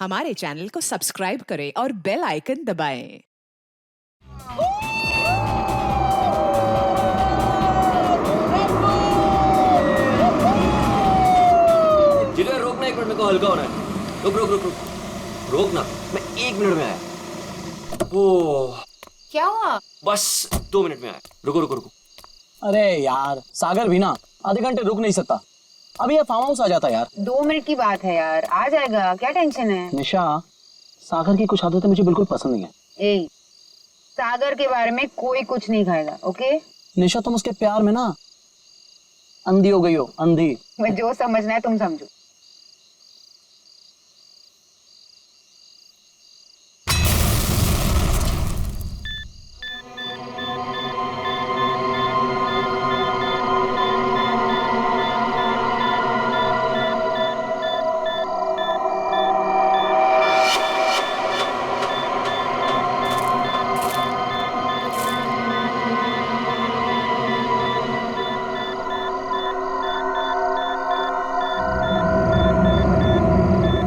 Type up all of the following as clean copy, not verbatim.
हमारे चैनल को सब्सक्राइब करें और बेल आइकन दबाएं। जिधर रोकना, 1 मिनट में को हल्का होना है। रुक रुक रुक रुक, रोकना, मैं 1 मिनट में आया। ओह क्या हुआ? बस 2 मिनट में आया। रुको रुको रुको। अरे यार सागर भी ना आधे घंटे रुक नहीं सकता। अभी ये फार्म हाउस आ जाता यार। 2 मिनट की बात है यार, आ जाएगा, क्या टेंशन है? निशा, सागर की कुछ आदतें मुझे बिल्कुल पसंद नहीं है। ए, सागर के बारे में कोई कुछ नहीं खाएगा, ओके? निशा, तुम उसके प्यार में ना अंधी हो गई हो, अंधी। मैं जो समझना है तुम समझो।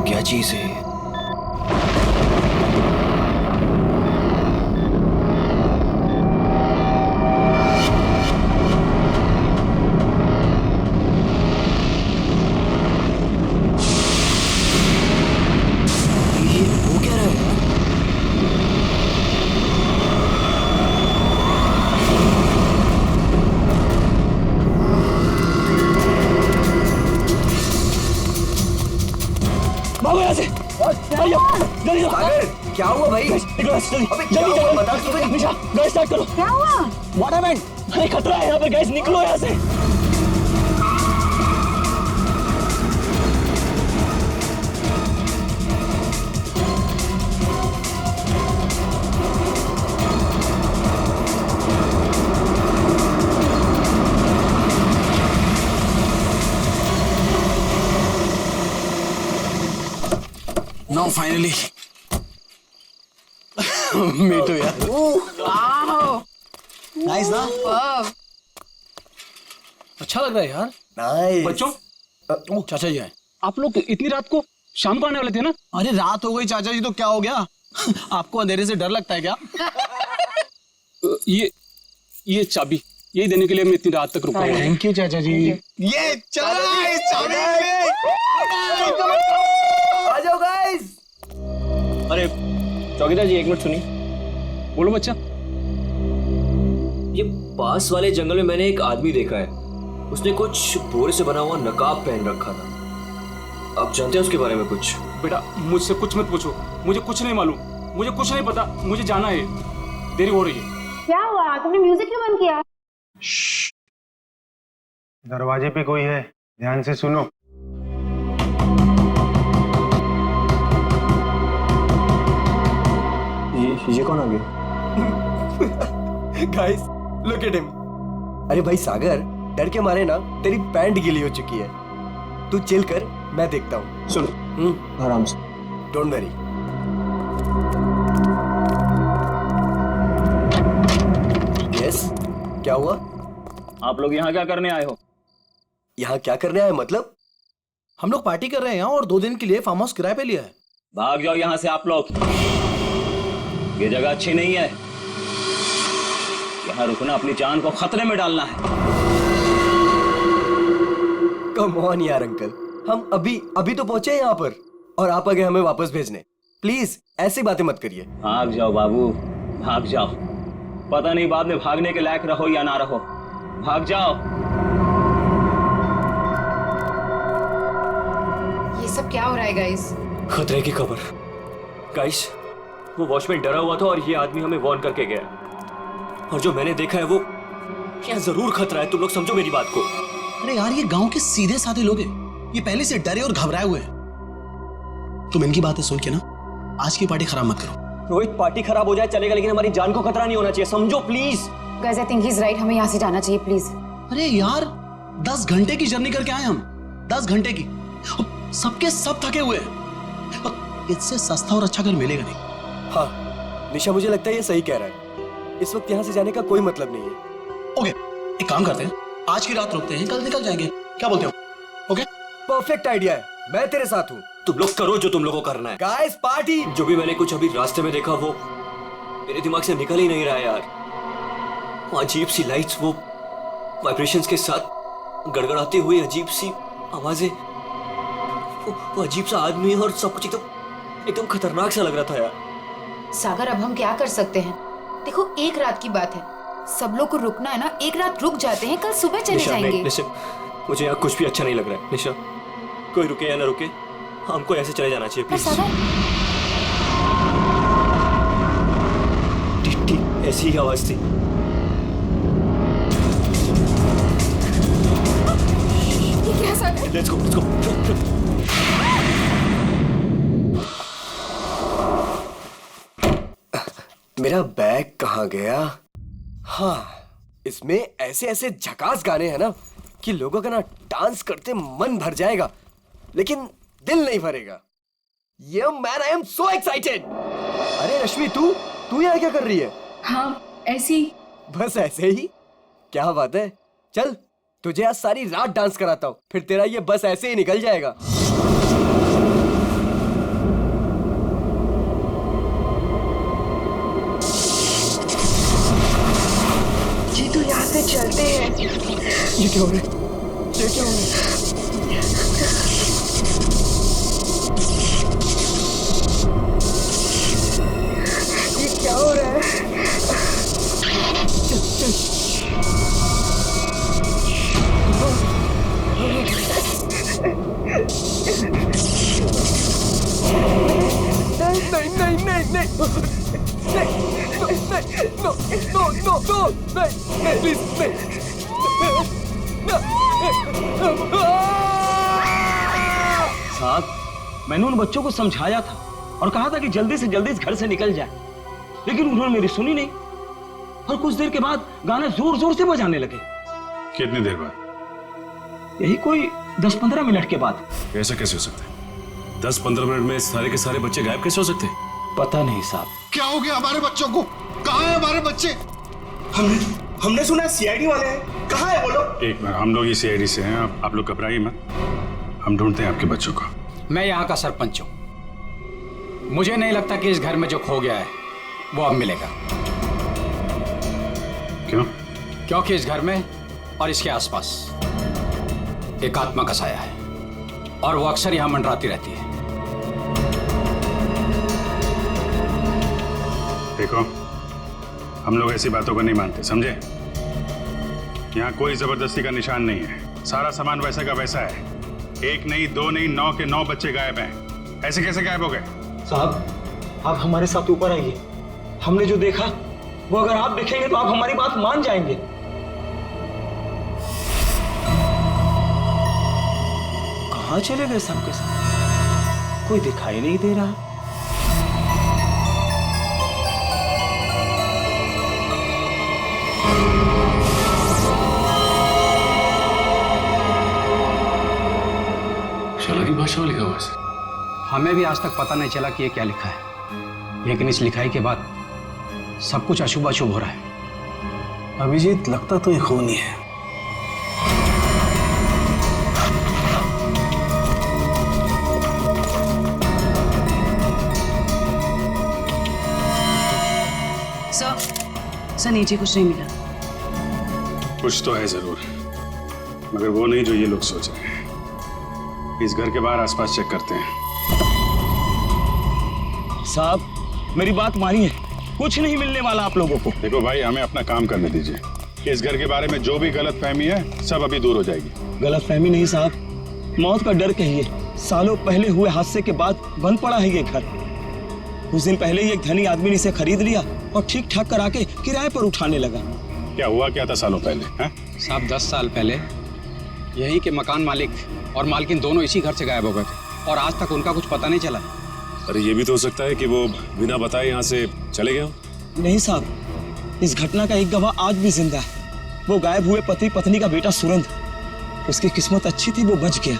क्या चीज है? ये वो क्या रहा है? भागो यहाँ से। जल्दी सागर, क्या हुआ भाई? अबे क्या हुआ? बता तो सही। निशा, गैस स्टार्ट करो। क्या हुआ? What happened? अरे खतरा है यहाँ पे, गैस निकलो यहाँ से। Now finally. Me too यार। वाह, नाइस ना? वाह। अच्छा लग रहा है यार। नाइस। बच्चों, चाचा जी आए। आप लोग इतनी रात को शाम को आने वाले थे ना? अरे रात हो गई चाचा जी तो क्या हो गया? आपको अंधेरे से डर लगता है क्या? ये चाबी यही देने के लिए मैं इतनी रात तक रुका हूँ। थैंक यू चाचा जी। ये चला इस चाबी आ जाओ गाइस। अरे चौकीदार जी, 1 मिनट सुनिए। बोलो बच्चा। ये पास वाले जंगल में मैंने एक आदमी देखा है। उसने कुछ बोरे से बना हुआ नकाब पहन रखा था। आप जानते हैं उसके बारे में कुछ? बेटा मुझसे कुछ मत पूछो, मुझे कुछ नहीं मालूम, मुझे कुछ नहीं पता, मुझे जाना है, देरी हो रही है। क्या हुआ? तुमने म्यूजिक क्यों बंद किया? दरवाजे पे कोई है, ध्यान से सुनो। ये कौन आ गया? Guys look at him. अरे भाई सागर, डर के मारे ना तेरी पैंट गीली हो चुकी है। तू चिल कर, मैं देखता हूँ। सुनो, आराम से। Don't worry. यस, क्या हुआ? आप लोग यहाँ क्या करने आए हो? यहाँ क्या करने आए मतलब? हम लोग पार्टी कर रहे हैं यहाँ और 2 दिन के लिए फार्म हाउस किराए पे लिया है। भाग जाओ यहाँ से आप लोग, ये जगह अच्छी नहीं है। यहाँ रुकना अपनी जान को खतरे में डालना है। कम ऑन यार अंकल, हम अभी तो पहुंचे हैं यहाँ पर और आप आ गए हमें वापस भेजने। प्लीज ऐसी बातें मत करिए। भाग जाओ बाबू, भाग जाओ। पता नहीं बाद में भागने के लायक रहो या ना रहो। भाग जाओ। ये सब क्या हो रहा है गाइस? खतरे की खबर। गाइस, वो वॉचमैन डरा हुआ था और ये आदमी हमें वार्न करके गया। और जो मैंने देखा है वो क्या जरूर खतरा है। तुम लोग समझो मेरी बात को। अरे यार, ये गांव के सीधे साधे लोग हैं, ये पहले से डरे और घबराए हुए हैं। तुम इनकी बातें सुन के ना आज की पार्टी खराब मत करो। रोहित, पार्टी खराब हो जाए चलेगा, लेकिन हमारी जान को खतरा नहीं होना चाहिए, समझो please. Guys, I think he is right, हमें यहाँ से जाना चाहिए प्लीज। अरे यार, 10 घंटे की जर्नी करके आए हम, 10 घंटे की। सबके सब थके हुए हैं और इससे सस्ता और अच्छा घर मिलेगा नहीं। हाँ निशा, मुझे लगता है ये सही कह रहा है। इस वक्त यहाँ से जाने का कोई मतलब नहीं है। ओके, एक काम करते हैं, आज की रात रुकते हैं, कल निकल जाएंगे, क्या बोलते हो? ओके, परफेक्ट आइडिया है, मैं तेरे साथ हूँ। तुम लोग करो जो तुम लोगों को करना है। Guys party. जो भी मैंने कुछ अभी रास्ते में देखा वो मेरे दिमाग से निकल ही नहीं रहा यार। वो अजीब सी लाइट्स, वो वाइब्रेशंस के साथ गड़गड़ाती हुई अजीब सी आवाजें, वो अजीब सा आदमी और सब कुछ एकदम खतरनाक सा लग रहा था यार। सागर अब हम क्या कर सकते हैं? देखो एक रात की बात है, सब लोग को रुकना है ना, एक रात रुक जाते हैं, कल सुबह चले जाएंगे। मुझे यहाँ कुछ भी अच्छा नहीं लग रहा है निशा। कोई रुके या ना रुके, हमको ऐसे चले जाना चाहिए प्लीज। ठीक ऐसी ही आवाज थी। ये क्या सागर? Let's go. मेरा बैग कहाँ गया? हाँ, इसमें ऐसे ऐसे झकास गाने हैं ना कि लोगों का ना डांस करते मन भर जाएगा, लेकिन दिल नहीं भरेगा। ये man, I am so excited. अरे रश्मि, तू यहाँ क्या कर रही है? हाँ ऐसी। बस ऐसे ही? क्या बात है, चल तुझे आज सारी रात डांस कराता हूँ, फिर तेरा ये बस ऐसे ही निकल जाएगा। जी तो यहाँ से चलते हैं। ये क्या हो रहा है? ये क्या हो रहा है? ये क्या हो रहा है? साहब, मैंने उन बच्चों को समझाया था और कहा था कि जल्दी से जल्दी इस घर से निकल जाए, लेकिन उन्होंने मेरी सुनी नहीं और कुछ देर के बाद गाना जोर जोर से बजाने लगे। कितनी देर बाद? यही कोई 10-15 मिनट के बाद। ऐसा कैसे हो सकता है? 10-15 मिनट में सारे के सारे बच्चे गायब कैसे हो सकते हैं? पता नहीं साहब। क्या हो गया हमारे बच्चों को? कहाँ है हमारे बच्चे? हमने सुना सीआईडी वाले हैं, कहाँ है वो लोग? एक मिनट, हम लोग इसी आईडी से हैं, आप लोग घबराइए मत, हम ढूंढते हैं आपके बच्चों को। मैं यहाँ का सरपंच हूँ। मुझे नहीं लगता कि इस घर में जो खो गया है वो अब मिलेगा। क्यों? क्योंकि इस घर में और इसके आसपास एक आत्मा का साया है और वो अक्सर यहाँ मंडराती रहती है। देखो, हम लोग ऐसी बातों को नहीं मानते, समझे? यहाँ कोई जबरदस्ती का निशान नहीं है, सारा सामान वैसा का वैसा है। 1 नहीं 2 नहीं 9 के 9 बच्चे गायब हैं। ऐसे कैसे गायब हो गए? साहब आप हमारे साथ ऊपर आइए, हमने जो देखा वो अगर आप देखेंगे तो आप हमारी बात मान जाएंगे। कहाँ चले गए सबके सब? कोई दिखाई नहीं दे रहा। की भाषा में लिखा हुआ है। हमें भी आज तक पता नहीं चला कि ये क्या लिखा है, लेकिन इस लिखाई के बाद सब कुछ अशुभ अशुभ हो रहा है। अभिजीत, लगता तो ये खूनी है। सर नीचे कुछ नहीं मिला। कुछ तो है जरूर, मगर वो नहीं जो ये लोग सोच रहे हैं। इस घर के बाहर आसपास चेक करते हैं। साहब मेरी बात मानिए, कुछ नहीं मिलने वाला आप लोगों को। देखो भाई, हमें अपना काम करने दीजिए। इस घर के बारे में जो भी गलत फहमी है सब अभी दूर हो जाएगी। गलत फहमी नहीं साहब, मौत का डर कहिए। सालों पहले हुए हादसे के बाद बंद पड़ा है ये घर। कुछ दिन पहले ही एक धनी आदमी ने इसे खरीद लिया और ठीक ठाक करा के किराए पर उठाने लगा। क्या हुआ क्या था सालों पहले? साहब 10 साल पहले यही के मकान मालिक और मालकिन दोनों इसी घर से गायब हो गए थे और आज तक उनका कुछ पता नहीं चला। अरे ये भी तो हो सकता है कि वो बिना बताए यहाँ से चले गए हो। नहीं साहब, इस घटना का एक गवाह आज भी जिंदा है। वो गायब हुए पति पत्नी का बेटा सुरंद। उसकी किस्मत अच्छी थी, वो बच गया।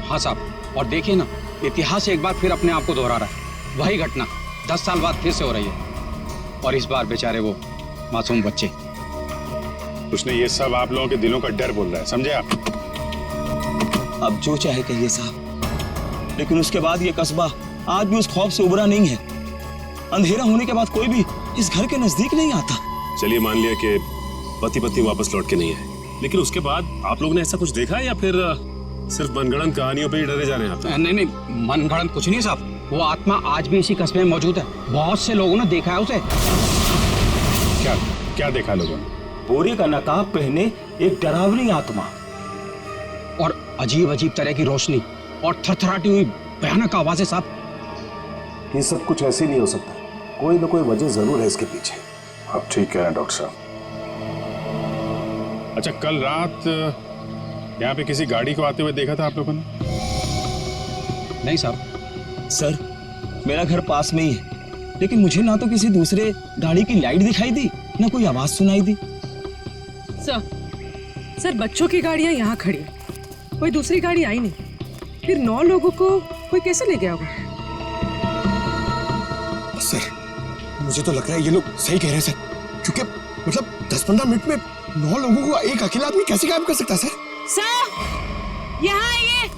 हाँ साहब, और देखिए ना, इतिहास एक बार फिर अपने आप को दोहरा रहा है। वही घटना 10 साल बाद फिर से हो रही है और इस बार बेचारे वो मासूम बच्चे। उसने ये सब आप लोगों के दिलों का डर बोल रहा है, समझे आप? अब जो चाहे कहिए साहब, लेकिन उसके बाद ये कस्बा आज भी उस खौफ से उबरा नहीं है। अंधेरा होने के बाद कोई भी इस घर के नजदीक नहीं आता। चलिए मान लिया कि पति पत्नी वापस लौट के नहीं आए, लेकिन उसके बाद आप लोगों ने ऐसा कुछ देखा है या फिर सिर्फ मनगढ़ंत कहानियों पे ही डरे जा रहे हैं आप? नहीं, मनगढ़ंत कुछ नहीं साहब। वो आत्मा आज भी इसी कस्बे में मौजूद है। बहुत से लोगों ने देखा है उसे। क्या क्या देखा लोगों ने? बोरे का नकाब पहने एक डरावनी आत्मा और अजीब अजीब तरह की रोशनी और थरथराती हुई भयानक आवाजें साहब। ये सब कुछ ऐसे नहीं हो सकता, कोई ना कोई वजह जरूर है इसके पीछे। आप ठीक कह रहे हैं डॉक्टर साहब। अच्छा, कल रात यहाँ पे किसी गाड़ी को आते हुए देखा था आप लोगों ने? नहीं साहब। सर, मेरा घर पास में ही है, लेकिन मुझे ना तो किसी दूसरे गाड़ी की लाइट दिखाई दी, ना कोई आवाज सुनाई दी। सर, बच्चों की गाड़ियां यहाँ खड़ी है, कोई दूसरी गाड़ी आई नहीं। फिर 9 लोगों को कोई कैसे ले गया होगा? सर, मुझे तो लग रहा है ये लोग सही कह रहे हैं सर, क्योंकि मतलब 10-15 मिनट में 9 लोगों को एक अकेला आदमी कैसे गायब कर सकता है सर? सर, यहाँ आइए।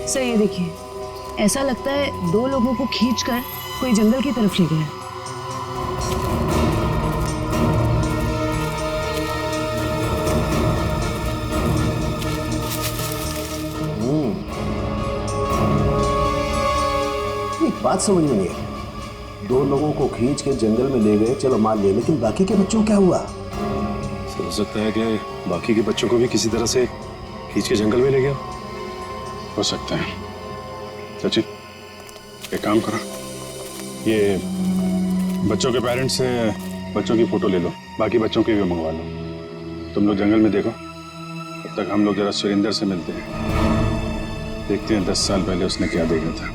सर, ये देखिए, ऐसा लगता है 2 लोगों को खींचकर कोई जंगल की तरफ ले गया। एक बात समझ में नहीं आई, 2 लोगों को खींच के जंगल में ले गए, चलो मान लिया, लेकिन बाकी के बच्चों क्या हुआ? हो सकता है कि बाकी के बच्चों को भी किसी तरह से खींच के जंगल में ले गया हो सकता है। सचिन, एक काम करो, ये बच्चों के पेरेंट्स से बच्चों की फोटो ले लो, बाकी बच्चों की भी मंगवा लो। तुम लोग जंगल में देखो, तब तक हम लोग जरा सुरेंद्र से मिलते हैं, देखते हैं 10 साल पहले उसने क्या देखा था।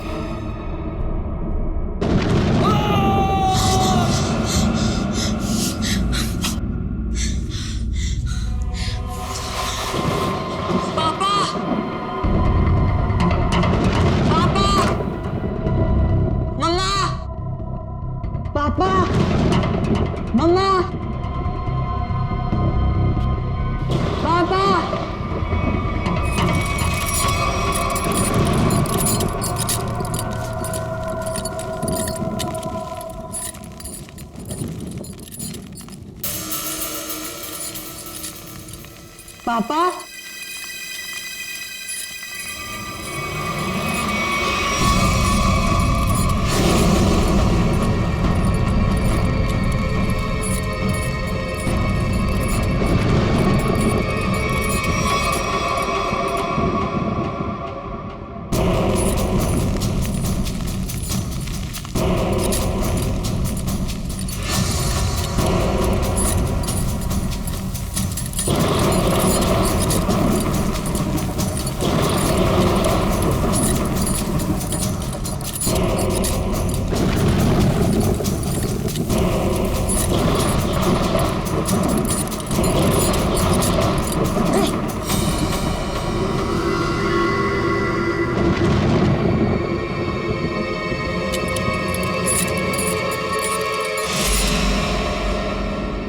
पापा,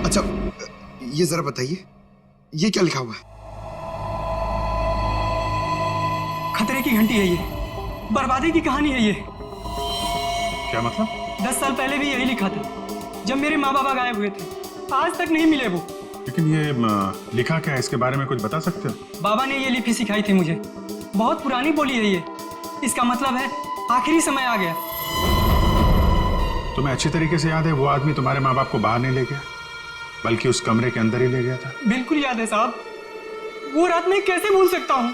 अच्छा, ये जरा बताइए, ये क्या लिखा हुआ है? खतरे की घंटी है ये, बर्बादी की कहानी है ये। क्या मतलब? 10 साल पहले भी यही लिखा था, जब मेरे माँ बाबा गायब हुए थे, आज तक नहीं मिले वो। लेकिन ये लिखा क्या है, इसके बारे में कुछ बता सकते हो? बाबा ने ये लिपि सिखाई थी मुझे, बहुत पुरानी बोली है ये। इसका मतलब है आखिरी समय आ गया। तुम्हें अच्छी तरीके से याद है वो आदमी तुम्हारे माँ बाप को बाहर नहीं ले गया, बल्कि उस कमरे के अंदर ही ले गया था? बिल्कुल याद है साहब, वो रात मैं कैसे भूल सकता हूँ।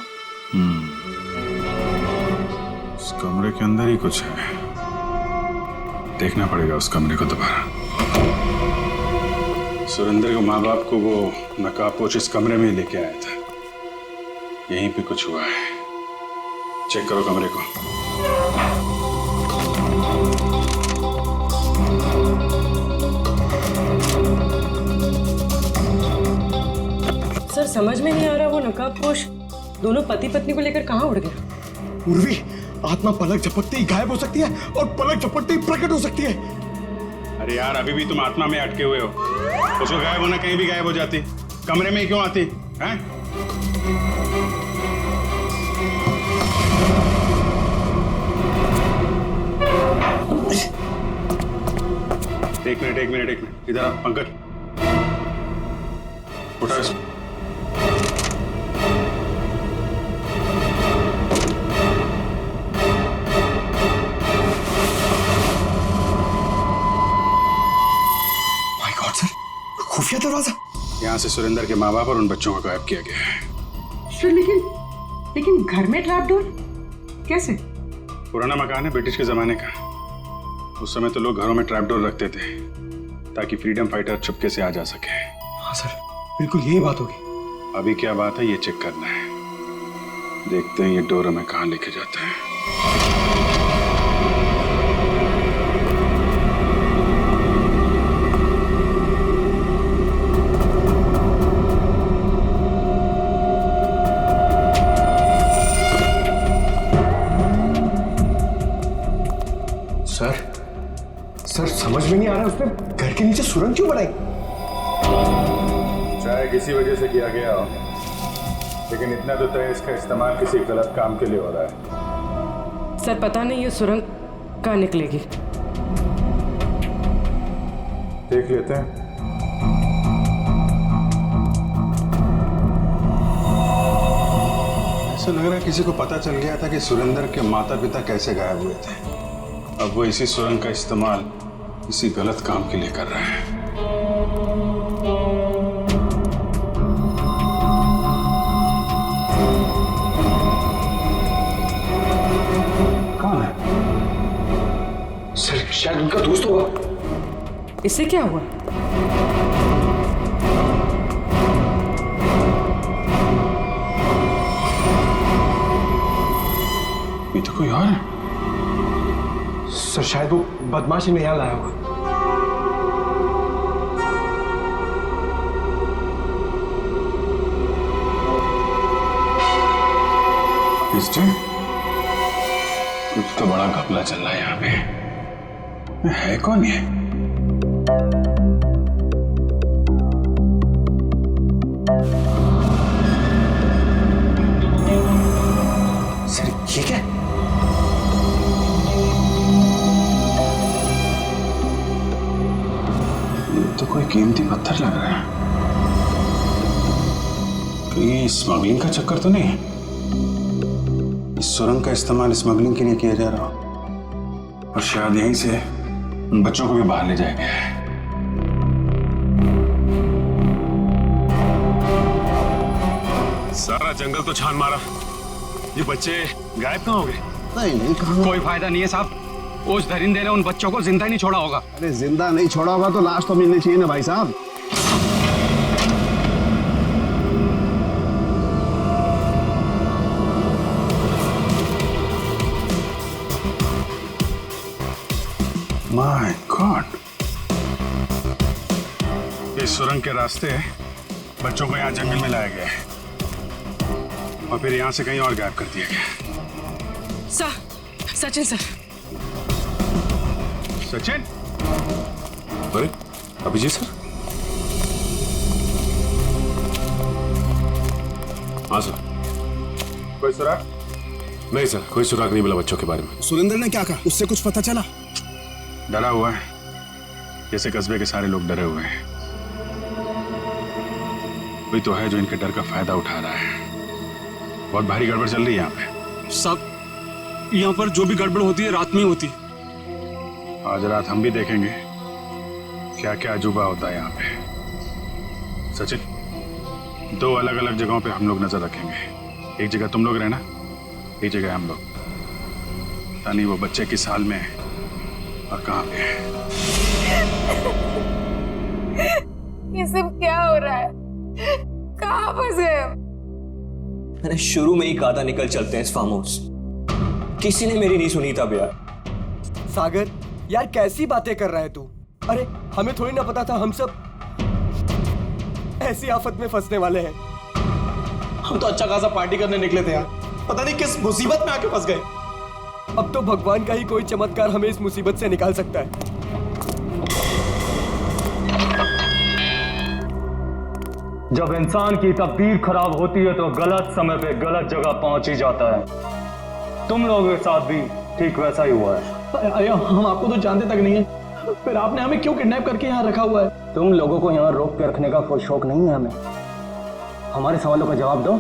उस कमरे के अंदर ही कुछ है, देखना पड़ेगा उस कमरे को दोबारा। सुरेंद्र के माँ बाप को वो नकाबपोश इस कमरे में ही लेके आया था, यहीं पे कुछ हुआ है। चेक करो कमरे को। सर, समझ में नहीं आ रहा, वो नकाबपोश दोनों पति पत्नी को लेकर कहाँ उड़ गया? उर्वी, आत्मा पलक झपकते ही गायब हो सकती है और पलक झपकते ही प्रकट हो सकती है। अरे यार, अभी भी तुम आत्मा में अटके हुए हो। उसको गायब होना कहीं भी गायब हो जाती, कमरे में ही क्यों आती हैं? एक मिनट इधर आ पंकज, उठा इसको। माय गॉड सर, खुफिया दरवाजा। यहाँ से सुरेंद्र के माँ बाप और उन बच्चों को गायब किया गया है। सर लेकिन घर में ट्रैप डोर कैसे? पुराना मकान है ब्रिटिश के जमाने का। उस समय तो लोग घरों में ट्रैप डोर रखते थे ताकि फ्रीडम फाइटर चुपके से आ जा सके। हाँ सर, बिल्कुल यही बात होगी। अभी क्या बात है ये चेक करना है। देखते हैं ये डोर हमें कहाँ लेके जाता है। सर समझ में नहीं आ रहा उसने घर के नीचे सुरंग क्यों बनाई? चाहे किसी वजह से किया गया हो, लेकिन इतना तो तय इसका इस्तेमाल किसी गलत काम के लिए हो रहा है। सर पता नहीं ये सुरंग कहाँ निकलेगी। देख लेते हैं। ऐसा लग रहा है किसी को पता चल गया था कि सुरेंद्र के माता पिता कैसे गायब हुए थे। अब वो इसी सुरंग का इस्तेमाल किसी गलत काम के लिए कर रहा है। कौन है? सर शायद उनका दोस्त होगा। इससे क्या हुआ? ये तो कोई और है। सर शायद वो बदमाशी में यहाँ लाया होगा। कुछ तो बड़ा घपला चल रहा है यहाँ पे। है कौन ये? सर ये क्या? तो कोई कीमती पत्थर लग रहा है। कहीं स्मगलिंग का चक्कर तो नहीं है? इस सुरंग का इस्तेमाल स्मगलिंग के लिए किया जा रहा हो और शायद यहीं से उन बच्चों को भी बाहर ले जाया गया है। सारा जंगल तो छान मारा, ये बच्चे गायब कहाँ हो गए? नहीं कहाँ? कोई फायदा नहीं है साहब, उस दरिंदे ने उन बच्चों को जिंदा ही नहीं छोड़ा होगा। अरे जिंदा नहीं छोड़ा होगा तो लाश तो मिलनी चाहिए ना भाई साहब। माय गॉड, इस सुरंग के रास्ते बच्चों को यहाँ जंगल में लाया गया है और फिर यहाँ से कहीं और गायब कर दिया गया। सचिन सर। सचिन? अरे अभिजीत सर। हाँ सर। कोई सुराग? नहीं सर, कोई सुराग नहीं मिला बच्चों के बारे में। सुरेंद्र ने क्या कहा? उससे कुछ पता चला? डरा हुआ है, जैसे कस्बे के सारे लोग डरे हुए हैं। कोई तो है जो इनके डर का फायदा उठा रहा है। बहुत भारी गड़बड़ चल रही है यहाँ पे। साहब यहाँ पर जो भी गड़बड़ होती है रात में ही होती है। आज रात हम भी देखेंगे क्या क्या अजूबा होता है यहाँ पे। सचिन, 2 अलग अलग जगहों पे हम लोग नजर रखेंगे। एक जगह तुम लोग रहना, एक जगह हम लोग। पता नहीं वो बच्चे किस हाल में है और कहाँ पे है। ये सब क्या हो रहा है? कहाँ फंस गए? मैंने शुरू में ही कहा था निकल चलते हैं इस फार्म हाउस। किसी ने मेरी नहीं सुनी तब यार। सागर यार कैसी बातें कर रहा है तू? अरे हमें थोड़ी ना पता था हम सब ऐसी आफत में फंसने वाले हैं। हम तो अच्छा खासा पार्टी करने निकले थे यार, पता नहीं किस मुसीबत में आके फंस गए। अब तो भगवान का ही कोई चमत्कार हमें इस मुसीबत से निकाल सकता है। जब इंसान की तकदीर खराब होती है तो गलत समय पे गलत जगह पहुंच ही जाता है। तुम लोगों के साथ भी ठीक वैसा ही हुआ है। अरे हम आपको तो जानते तक नहीं है, फिर आपने हमें क्यों किडनैप करके यहाँ रखा हुआ है? तुम लोगों को यहाँ रोक के रखने का कोई शौक नहीं है हमें। हमारे सवालों का जवाब दो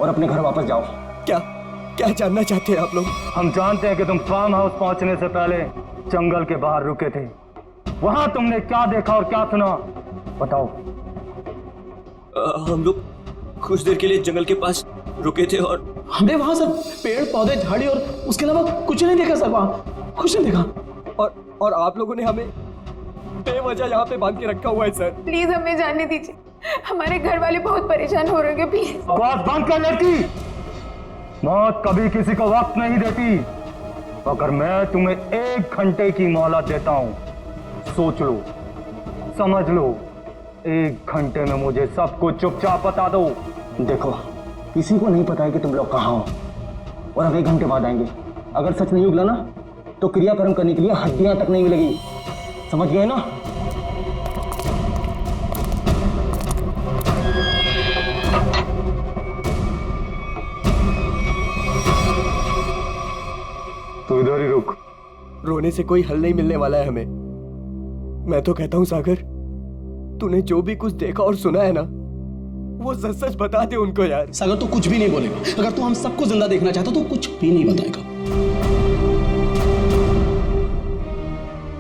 और अपने घर वापस जाओ। क्या क्या जानना चाहते हैं आप लोग? हम जानते हैं कि तुम फार्म हाउस पहुंचने से पहले जंगल के बाहर रुके थे। वहां तुमने क्या देखा और क्या सुना, बताओ। हम लोग कुछ देर के लिए जंगल के पास रुके थे और हमने वहां सर पेड़ पौधे झाड़ी और उसके अलावा कुछ नहीं देखा सर, वहां कुछ नहीं देखा। और आप लोगों ने हमें बेवजह यहाँ पे बांध के रखा हुआ है सर। प्लीज हमें जाने दीजिए, हमारे घर वाले बहुत परेशान हो रहे हैं। प्लीज आवाज बंद कर लड़की। मौत कभी किसी को वक्त नहीं देती। अगर मैं तुम्हें 1 घंटे की मोहलत देता हूं, सोच लो, समझ लो, 1 घंटे में मुझे सब कुछ चुपचाप बता दो। देखो, किसी को नहीं पता है कि तुम लोग कहाँ हो और अब 1 घंटे बाद आएंगे। अगर सच नहीं उगला ना तो क्रियाकर्म करने के लिए हड्डियां तक नहीं मिलेगी। समझ गए ना? तू इधर ही रुक। रोने से कोई हल नहीं मिलने वाला है हमें। मैं तो कहता हूं सागर, तूने जो भी कुछ देखा और सुना है ना, वो सच सच बता दे उनको यार। सागर तू कुछ भी नहीं बोलेगा। अगर तू हम सबको जिंदा देखना चाहता तो कुछ भी नहीं बताएगा।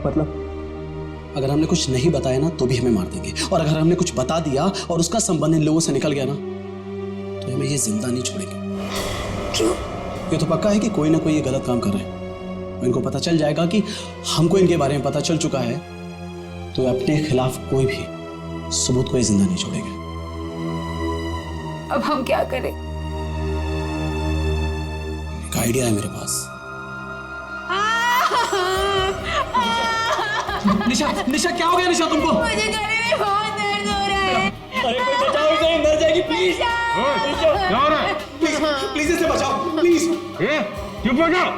मतलब अगर हमने कुछ नहीं बताया ना तो भी हमें मार देंगे, और अगर हमने कुछ बता दिया और उसका संबंध इन लोगों से निकल गया ना तो हमें ये जिंदा नहीं छोड़ेंगे। क्यों? ये तो पक्का है कि कोई ना कोई ये गलत काम कर रहे हैं। इनको पता चल जाएगा कि हमको इनके बारे में पता चल चुका है, तो अपने खिलाफ कोई भी सबूत को जिंदा नहीं छोड़ेंगे। अब हम क्या करें? एक आइडिया है मेरे पास। निशा, निशा क्या हो गया निशा तुमको? मुझे गले में बहुत दर्द हो रहा है। अरे कोई बचाओ इसे, मर जाएगी प्लीज। क्या हो रहा है? प्लीज इसे बचाओ, प्लीज। चुप हो जाओ।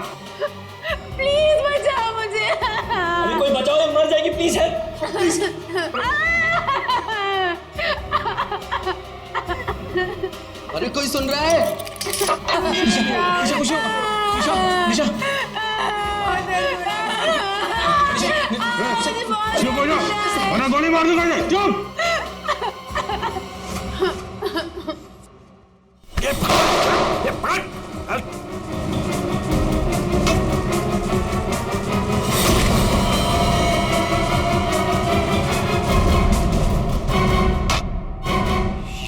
प्लीज बचाओ मुझे। अरे कोई बचाओ, ये मर जाएगी प्लीज। अरे कोई सुन रहा है? निशा, निशा, निशा, चुप हो जाओ, वरना गोली मार दूंगा। चुप। ये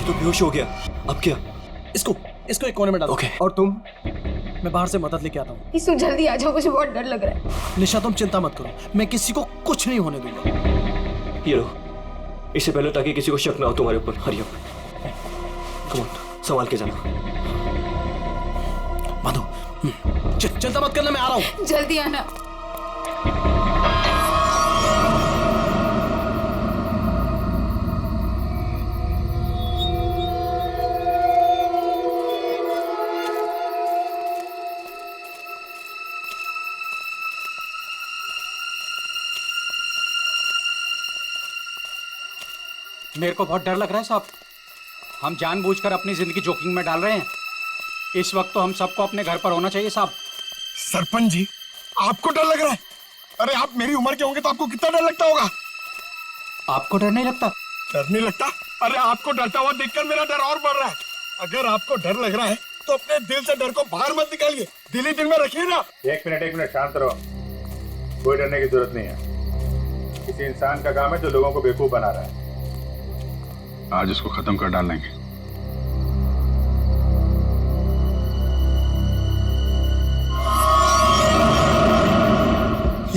तो बेहोश हो गया। अब क्या? इसको एक कोने में डालो। ओके। और तुम? मैं बाहर से मदद लेके आता हूँ। इसु जल्दी आ जाओ, मुझे बहुत डर लग रहा है। निशा तुम चिंता मत करो, मैं किसी को कुछ नहीं होने दूंगा। ये लो, इससे पहले ताकि किसी को शक ना हो तुम्हारे ऊपर। हरी अप, कम ऑन, संभाल के जाना। माधो, चिंता मत करना, मैं आ रहा हूँ। जल्दी आना। मेरे को बहुत डर लग रहा है साहब। हम जानबूझकर अपनी जिंदगी जोखिम में डाल रहे हैं। इस वक्त तो हम सबको अपने घर पर होना चाहिए साहब। सरपंच जी, आपको डर लग रहा है? अरे आप मेरी उम्र के होंगे तो आपको कितना डर लगता होगा? आपको डर नहीं लगता? डर नहीं लगता? अरे आपको डरता हुआ देखकर मेरा डर और बढ़ रहा है। अगर आपको डर लग रहा है तो अपने दिल से डर को बाहर मत निकालिए, दिल ही दिल में रखिए ना। एक मिनट शांत रहो। कोई डरने की जरूरत नहीं है। किसी इंसान का काम है जो लोगों को बेवकूफ बना रहा है। आज इसको खत्म कर डालेंगे।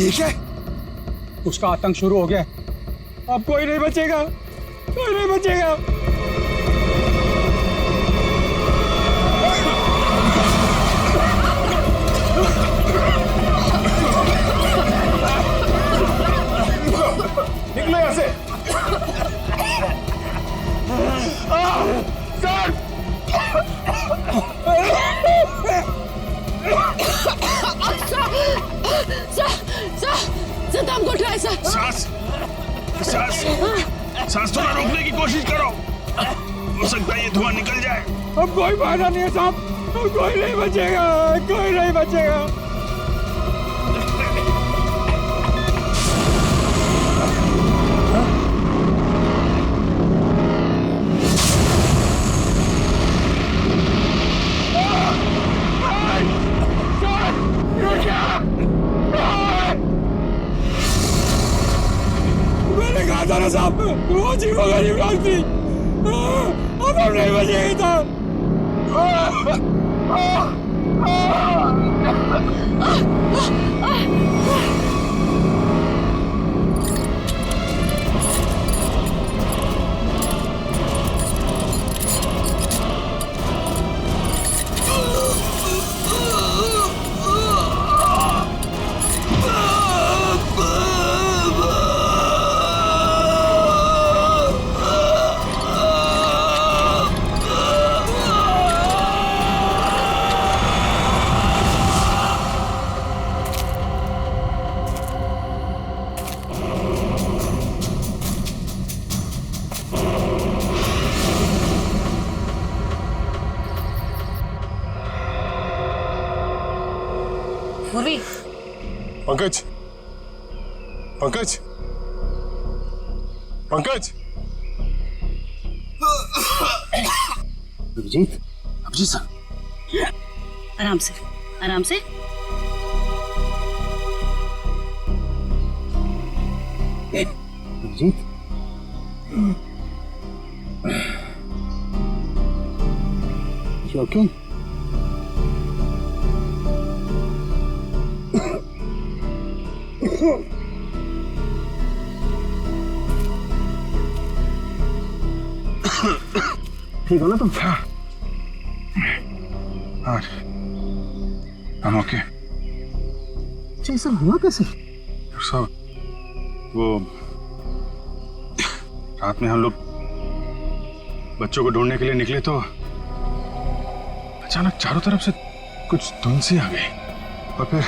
ये क्या? उसका आतंक शुरू हो गया। अब कोई नहीं बचेगा, कोई नहीं बचेगा। निकलो यहाँ से। सर! सर दम घुट रहा है सर। सांस थोड़ा रोकने की कोशिश करो, हो सकता है ये धुआं निकल जाए। अब कोई फायदा नहीं है साहब, कोई नहीं बचेगा, कोई नहीं बचेगा। था ना साहब, वो जीवो गरीब लोग थी, अब हम नहीं बचेगी था। पूर्वी, पंकज, पंकज, पंकज। अभिजीत, अभिजीत सर, आराम से, आराम से। Abhijit, you okay? ठीक हो ना तुम? हाँ, I'm okay. अच्छा, सब हुआ कैसे? सब वो रात में हम लोग बच्चों को ढूंढने के लिए निकले तो अचानक चारों तरफ से कुछ धुंध सी आ गई और फिर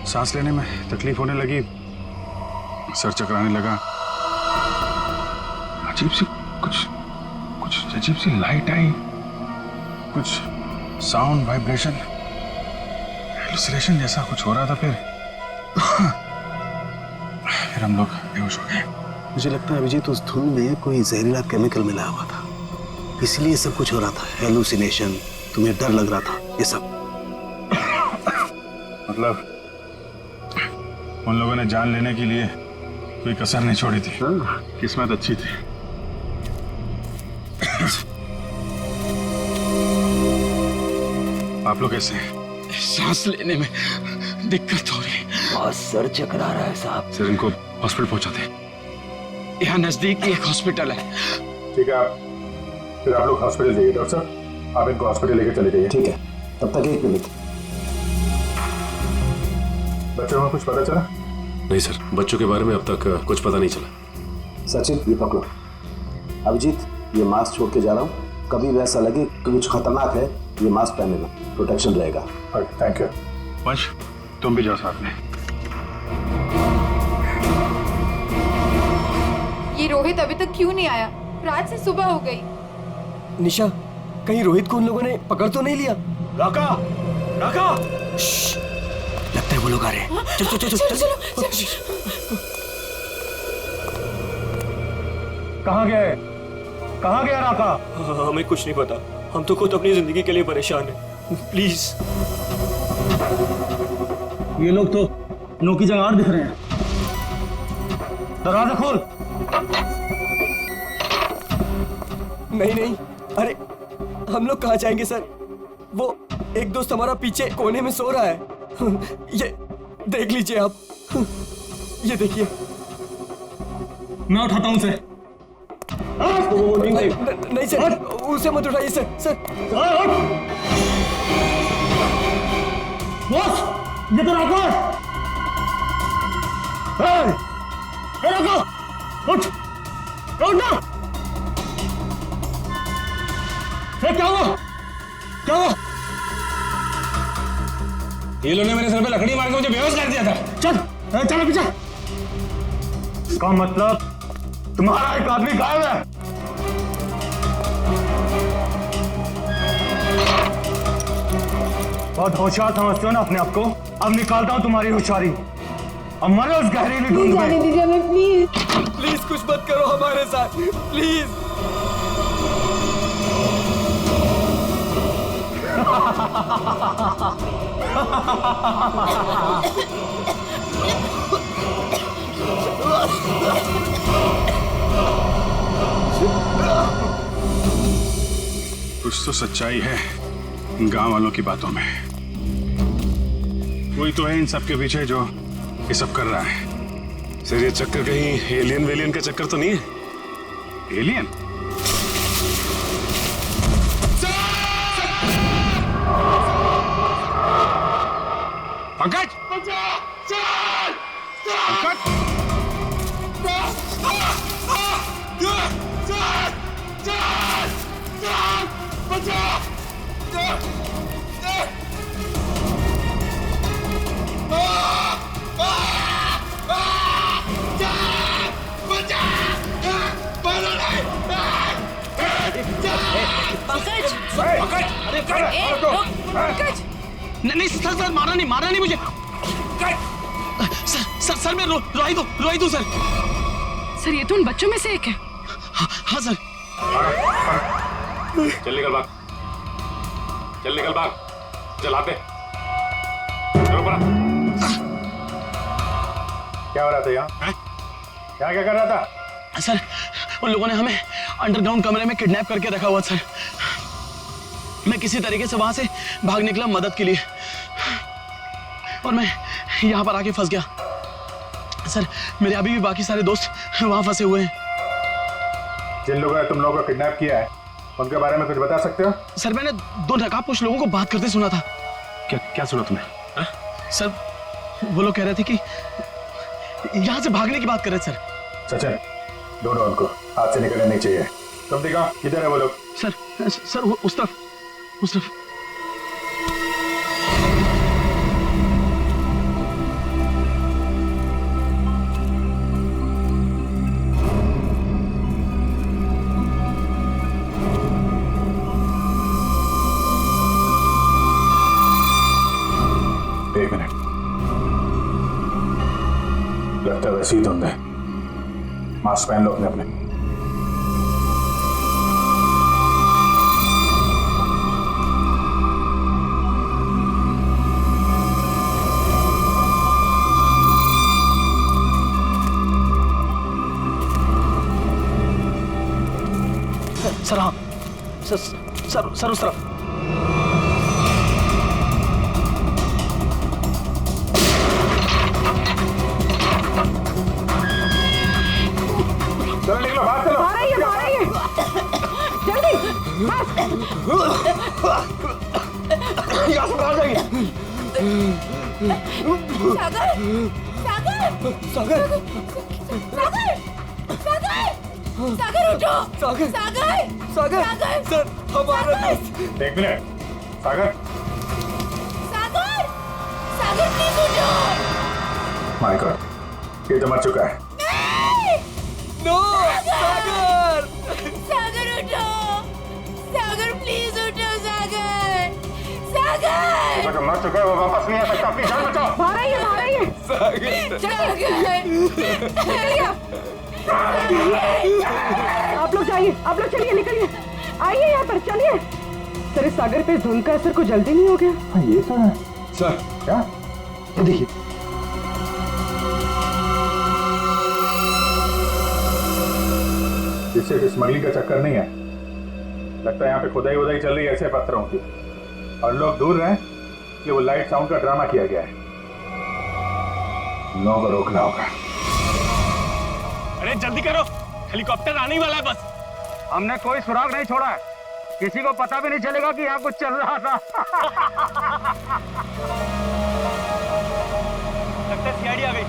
सांस लेने में तकलीफ होने लगी, सर चकराने लगा, अजीब सी कुछ अजीब सी लाइट आई, कुछ साउंड वाइब्रेशन हेलुसिनेशन जैसा कुछ हो रहा था। फिर हम लोग बेहोश हो गए। मुझे लगता है अभिजीत उस धुंध में कोई जहरीला केमिकल मिला हुआ था, इसलिए सब कुछ हो रहा था। हेलुसिनेशन, तुम्हें डर लग रहा था, ये सब। मतलब उन लोगों ने जान लेने के लिए कोई कसर नहीं छोड़ी थी। किस्मत अच्छी थी। आप लोग कैसे हैं? सांस लेने में दिक्कत हो रही है, बहुत सर चकरा रहा है साहब। सर इनको हॉस्पिटल पहुंचाते। यहाँ नजदीक एक हॉस्पिटल है। ठीक है, फिर आप लोग हॉस्पिटल जाइए। डॉक्टर साहब, आप इनको हॉस्पिटल लेके चले जाइए। ठीक है, तब तक एक मिनट। बच्चों में कुछ पता चला? नहीं सर, बच्चों के बारे में अब तक कुछ पता नहीं चला। सचिन, ये पकड़ो। अभिजीत, ये मास्क छोड़ के जा रहा हूँ, कभी भी ऐसा लगे कि कुछ खतरनाक है, ये मास्क पहन लेना, प्रोटेक्शन रहेगा। Thank you. वंश, तुम भी जाओ साथ में। ये रोहित अभी तक क्यों नहीं आया? रात से सुबह हो गई। निशा, कहीं रोहित को उन लोगों ने पकड़ तो नहीं लिया? राका, राका! लगता है वो लोग आ रहे हैं। चल चल चल चल। कहाँ गए? कहाँ गया राका? हमें कुछ नहीं पता, हम तो खुद अपनी जिंदगी के लिए परेशान हैं। प्लीज। ये लोग तो नौकी जंगार दिख रहे हैं। दरवाजा खोल। नहीं नहीं, अरे हम लोग कहाँ जाएंगे सर? वो एक दोस्त हमारा पीछे कोने में सो रहा है। ये देख लीजिए आप, ये देखिए। मैं उठाता हूँ उसे। नहीं सर, उसे मत उठाइए सर। सर बॉस, ये तो राका है। राका, उठ ना। क्या हुआ? क्या हुआ? ये लोगों ने मेरे सर पे लकड़ी मार के मुझे बेहोश कर दिया था। चल चलो पीछे। का मतलब तुम्हारा एक आदमी गायब है। बहुत होशियार समझते हो ना अपने आप को। अब निकालता हूं तुम्हारी होशियारी। अब मरो उस गहरीली धुंध में। दीजिए हमें प्लीज। प्लीज कुछ मत करो हमारे साथ, प्लीज। कुछ तो सच्चाई है गांव वालों की बातों में। कोई तो है इन सब के पीछे जो ये सब कर रहा है। सर ये चक्कर कहीं एलियन वेलियन का चक्कर तो नहीं है? एलियन? पंकज! नहीं सर सर मारा नहीं मुझे। सर मैं रोई दो सर। सर ये तो उन बच्चों में से एक है। हाँ सर। चल निकल भाग, चलाते। क्या हो रहा था यहाँ? क्या कर रहा था? सर उन लोगों ने हमें अंडरग्राउंड कमरे में किडनैप करके रखा हुआ सर। मैं किसी तरीके से वहां से भाग निकला मदद के लिए और मैं यहाँ पर आके फंस गया सर। मेरे अभी भी बाकी सारे दोस्त वहां फंसे हुए हैं। जिन लोगों ने तुम लोगों को किडनैप किया है उनके बारे में कुछ बता सकते हो? सर मैंने 2 नकाबपोश लोगों को बात करते सुना था। क्या सुना तुमने? सर वो लोग कह रहे थे कि यहाँ से भागने की बात कर रहे थे सर। सचिन ढूंढो उनको, हाथ से निकलने नहीं चाहिए। तुम दिखाओ किधर है वो लोग? सर उस तरफ। एक मिनट, लगता है वैसे ही धुंध है। मास्क पहन लो अपने। सर हाँ सर उस तरफ। चलो निकलो, बाहर चलो। बाहर आइए जल्दी यहाँ से बाहर जाइए। सागर उठो। सागर सर हमारा दोस्त। एक मिनट, सागर प्लीज उठो। माय गॉड, ये तो मर चुका है। नो सागर उठो। सागर प्लीज उठो। सागर मर चुका है, वो वापस नहीं आ सकता। अपनी जान बचाओ। बाहर आइए आप लोग जाइए, आप लोग चलिए, निकलिए, आइए यहाँ पर, चलिए। सर इस सागर पे धुंध का असर कुछ जल्दी नहीं हो गया? हाँ ये तो है सर। क्या? देखिए इससे स्मगलिंग का चक्कर नहीं है। लगता है यहाँ पे खुदाई चल रही है ऐसे पत्थरों की, और लोग दूर रहे कि वो लाइट साउंड का ड्रामा किया गया है। लोगों को रोकना होगा। अरे जल्दी करो, हेलीकॉप्टर आने वाला है बस। हमने कोई सुराग नहीं छोड़ा है, किसी को पता भी नहीं चलेगा कि यहाँ कुछ चल रहा था। लगता है सीआईडी आ गई।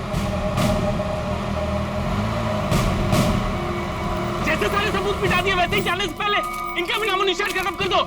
जैसे सारे सबूत मिटा दिए वैसे ही जाने से पहले इनका भी नामो निशान खत्म कर दो।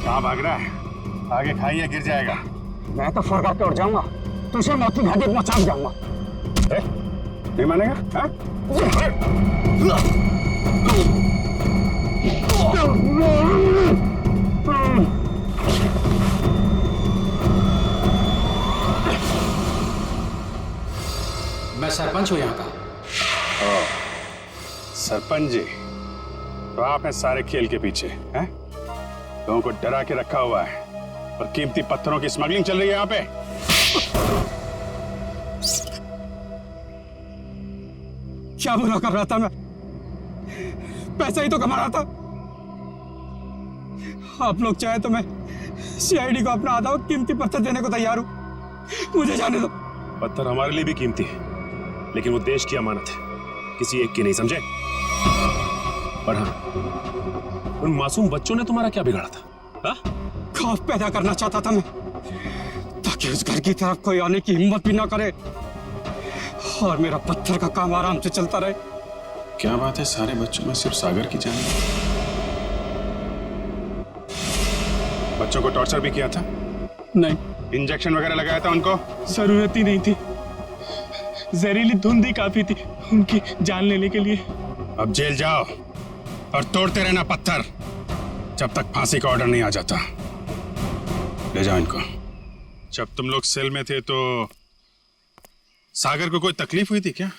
कहाँ भाग रहा है? आगे खाइए, गिर जाएगा। मैं तो फरगा के उड़ जाऊंगा, तुझे मौत की घाटी में पहुंचा जाऊंगा। नहीं मानेगा? हाँ? मैं सरपंच हूँ यहाँ का। सरपंच जी, तो आप हैं सारे खेल के पीछे, हैं? लोगों को डरा के रखा हुआ है और कीमती पत्थरों की स्मगलिंग चल रही है यहाँ पे। क्या बुरा कर रहा था मैं? पैसा ही तो कमा रहा था। आप लोग चाहे तो मैं सीआईडी को अपना आधा कीमती पत्थर देने को तैयार हूं। मुझे जाने दो। पत्थर हमारे लिए भी कीमती है, लेकिन वो देश की अमानत है, किसी एक की नहीं, समझे? पर हाँ, उन मासूम बच्चों ने तुम्हारा क्या बिगाड़ा था? हाँ? खौफ पैदा करना चाहता था मैं, ताकि उस घर की तरफ कोई आने की हिम्मत भी ना करे और मेरा पत्थर का काम आराम से चलता रहे। क्या बात है, सारे बच्चों में सिर्फ सागर की जान? बच्चों को टॉर्चर भी किया था? नहीं। इंजेक्शन वगैरह लगाया था उनको? जरूरत ही नहीं थी, जहरीली धुंध ही काफी थी उनकी जान लेने के लिए। अब जेल जाओ और तोड़ते रहना पत्थर जब तक फांसी का ऑर्डर नहीं आ जाता। ले जाओ इनको। जब तुम लोग सेल में थे तो सागर को कोई तकलीफ हुई थी क्या?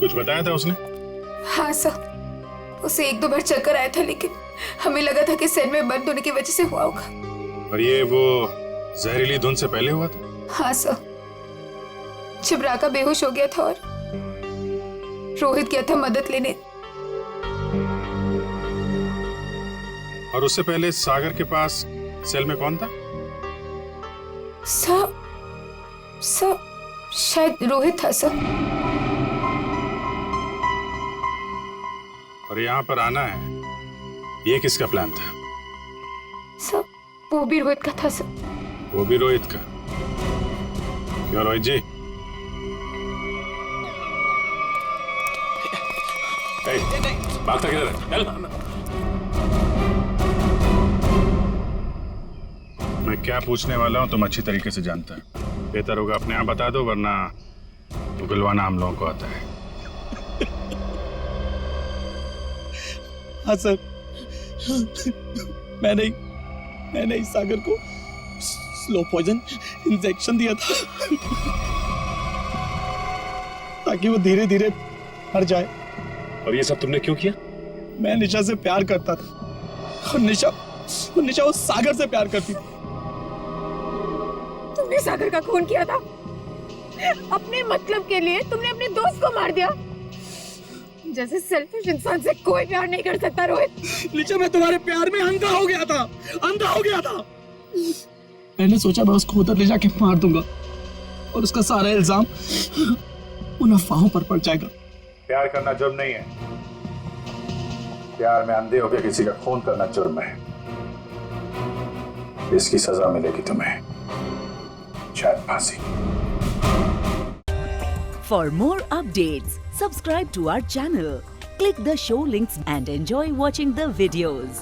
कुछ बताया था उसने? हाँ सर, उसे 1-2 बार चक्कर आया था, लेकिन हमें लगा था कि सेल में बंद होने की वजह से हुआ होगा। और ये वो जहरीली धुंध से पहले हुआ था? हाँ सर, जब राका बेहोश हो गया था और रोहित गया था मदद लेने। और उससे पहले सागर के पास सेल में कौन था? सर शायद रोहित था सर। और यहाँ पर आना है, ये किसका प्लान था? सर वो भी रोहित का था सर। वो भी रोहित का? क्यों रोहित जी? भागता किधर है? चल। मैं क्या पूछने वाला हूँ तुम अच्छी तरीके से जानता है। बेहतर होगा अपने आप बता दो, वरना उगलवाना हम लोगों को आता है। हाँ सर, मैंने इस सागर को स्लो पॉइजन इंजेक्शन दिया था ताकि वो धीरे धीरे मर जाए। और ये सब तुमने क्यों किया? मैं निशा से प्यार करता था और निशा उस सागर से प्यार करती थी। तुमने सागर का खून किया था अपने मतलब के लिए। तुमने अपने दोस्त को मार दिया। जैसे सेल्फिश इंसान से कोई प्यार नहीं कर सकता रोहित। निशा, मैं तुम्हारे प्यार में अंधा हो गया था। मैंने सोचा मैं उसको उधर ले जाके मार दूंगा और उसका सारा इल्जाम उन अफवाहों पर पड़ जाएगा। प्यार करना जुर्म नहीं है। प्यार में अंधे होकर किसी का खून करना जुर्म है। इसकी सजा मिलेगी तुम्हें, शायद फांसी। For more updates, subscribe to our channel, click the show links and enjoy watching the videos.